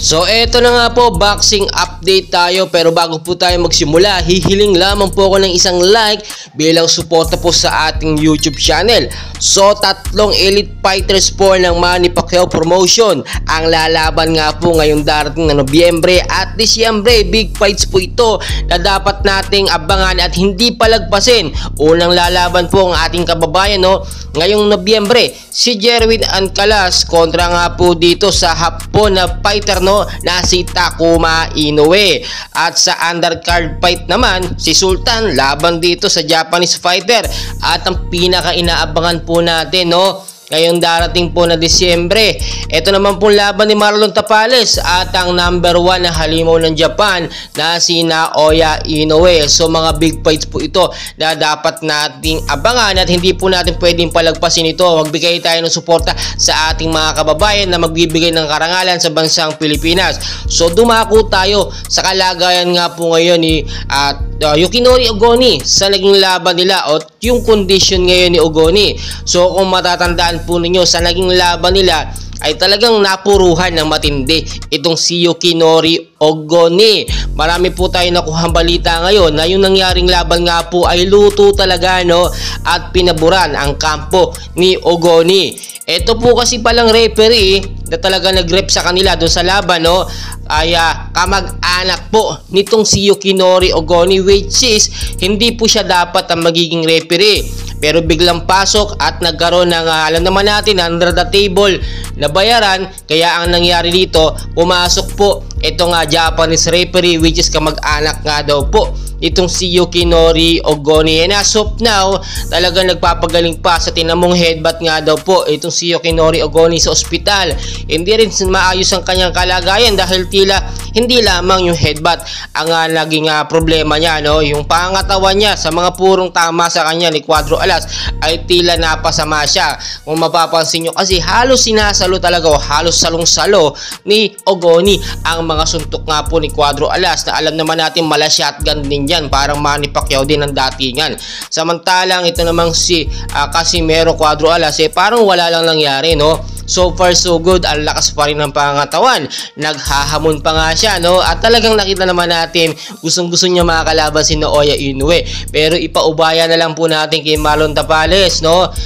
So eto na nga po, boxing update tayo, pero bago po tayo magsimula, hihiling lamang po ako ng isang like bilang suporta po sa ating YouTube channel. So tatlong elite fighters po ng Manny Pacquiao promotion ang lalaban nga po ngayong darating na Nobyembre at Disyembre. Big fights po ito na dapat nating abangan at hindi palagpasin. Unang lalaban po ang ating kababayan ngayong Nobyembre, si Jerwin Ancalas kontra nga po dito sa Hapon na fighter na si Takuma Inoue. At sa undercard fight naman, si Sultan laban dito sa Japanese fighter. At ang pinaka inaabangan po natin ngayong darating po na Disyembre, ito naman po laban ni Marlon Tapales at ang number 1 na halimaw ng Japan na si Naoya Inoue. So mga big fights po ito na dapat nating abangan at hindi po natin pwedeng palagpasin ito. Magbigay tayo ng suporta sa ating mga kababayan na magbibigay ng karangalan sa bansang Pilipinas. So dumako tayo sa kalagayan nga po ngayon ni Yukinori Ogoni sa naging laban nila o yung condition ngayon ni Ogoni. So kung matatandaan po ninyo, sa naging laban nila ay talagang napuruhan ng matindi itong si Yukinori Ogoni. Marami po tayo nakuhang balita ngayon na yung nangyaring laban nga po ay luto talaga at pinaburan ang kampo ni Ogoni. Ito po kasi palang referee na talaga nag-rep sa kanila doon sa laban ay kamag-anak po nitong si Yukinori Ogoni, which is hindi po siya dapat ang magiging referee. Pero biglang pasok at nagkaroon ng alam naman natin under the table na bayaran. Kaya ang nangyari dito, pumasok po itong Japanese referee, which is kamag-anak nga daw po itong si Yukinori Ogoni. And as of now, talagang nagpapagaling pa sa tinamong headbutt nga daw po itong si Yukinori Ogoni sa ospital. Hindi rin maayos ang kanyang kalagayan dahil tila hindi lamang yung headbutt ang naging problema niya. Yung pangatawan niya sa mga purong tama sa kanya ni Cuadro Alas ay tila napasama siya. Kung mapapansin nyo kasi halos sinasalo talaga o halos salong-salo ni Ogoni ang mga suntok nga po ni Cuadro Alas na alam naman natin mala shotgun din yan, parang Manny Pacquiao din ang datingan. Samantalang ito namang si Casimero Cuadro Alas parang wala lang nangyari. So far so good, ang lakas pa rin ng pangatawan, naghahamon pa nga siya at talagang nakita naman natin gustong-gusto niya makakalaban si Naoya Inoue. Pero ipaubaya na lang po natin kay Marlon Tapales.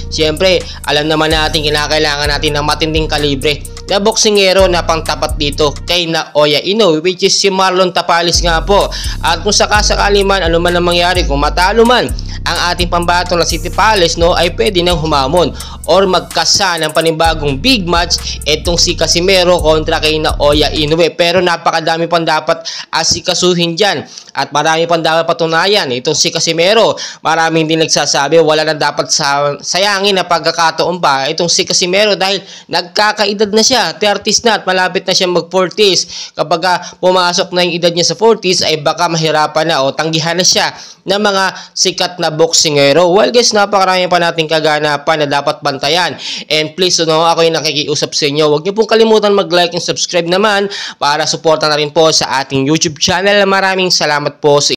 Siyempre alam naman natin kinakailangan natin ng matinding kalibre na boksingero na pangtapat dito kay Naoya Inoue, which is si Marlon Tapales nga po. At kung sakasakali man ano man ang mangyari, kung matalo man ang ating pambatong na si Tapales ay pwede nang humamon or magkasa ng panibagong big match itong si Casimero kontra kay Naoya Inoue. Pero napakadami pang dapat asikasuhin dyan at marami pang dapat patunayan itong si Casimero. Maraming din nagsasabi wala na dapat sayangin na pagkakataon pa itong si Casimero dahil nagkakaedad na siya, 30s na at malapit na siya mag 40s. Kapag pumasok na yung edad niya sa 40s ay baka mahirapan na o tanggihan na siya ng mga sikat na boksingero. Well guys, napakarami pa nating kaganapan na dapat bantayan. And please, ako yung nakikiusap sa inyo, huwag niyo pong kalimutan mag-like and subscribe naman para suporta na rin po sa ating YouTube channel. Maraming salamat po sa